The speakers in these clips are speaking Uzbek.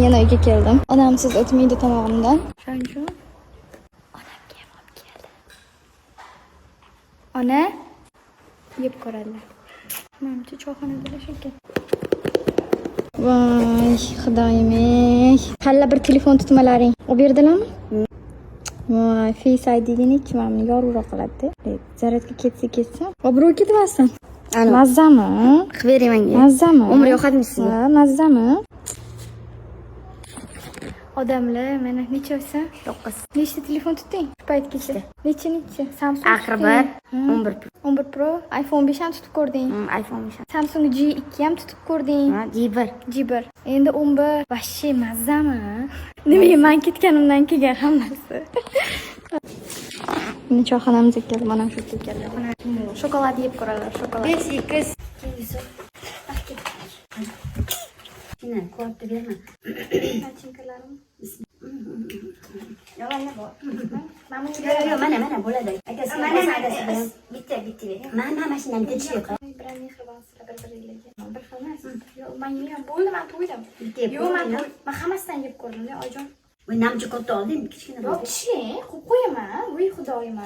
yana uyga keldim. Onamsiz o'tmaydi tomog'imdan. Shu. Onamga ham olib keldi. Ona yeb ko'radilar. Menimcha choyxonada ekan. Voy, xudoyim. Qalla bir telefon tutmalaring. Olib berdilarmi? Voy, Face ID'ga nechi mamni yorug'roq qiladi. Zaryadga ketsa. Obro' ketmasin. Mazzami? Qilib bering menga. Mazzami? Umr yoqadimi sizga? Ha, mazzami? Odamlar mana nechasi? 9. Nechta telefon tutding? Shu paytgacha. Necha? Samsung. Axir 11 Pro. 11 Pro, iPhone 5 ham tutib ko'rding. iPhone 5. Samsung G2 ham tutib ko'rding. Ha, G1. G1. Endi 11. Vashshe mazzami? Nima men ketganimdan kelgan hammasi. Meni choyxonamizga keldi, mana shu yerga keldi. Shokolad yeb ko'radilar, shokolad. 5 Shuni ko'rib berma. Nachinkalarim. Yo, mana bor. Yo, mana bo'ladi. Akasi, mana bitta. Mana mashinani techish yo'q. Bilan mehribonsizlar bir-biringizga. Bir xil emas. Yo, men yeyman, bo'ldi, men to'ydim. Yo, men hammasidan yeb ko'rdim, oyijon. Voy, namchi katta oldim, kichkina Yo, tishing, qo'yib qo'yaman. Voy, xudoyim.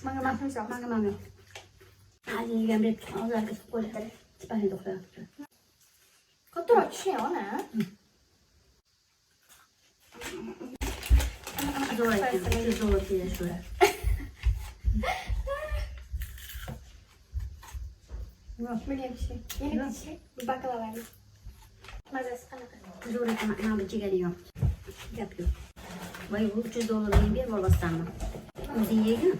Menga mahsus yo'q. Menga. Hali yegam deb og'zlarga suv qo'ydi. Tipani to'xtatib. Kattaroq tishing, ona. Zo'r ekan. Bilgan tishing. Yana tishing. Baklavangiz. Mazasi qanaqa? Zo'r ekan, mana bu chegari yo'q. Gap yo'q. Voy, bu $300 ber bo'lmasdanmi? O'zing yegin.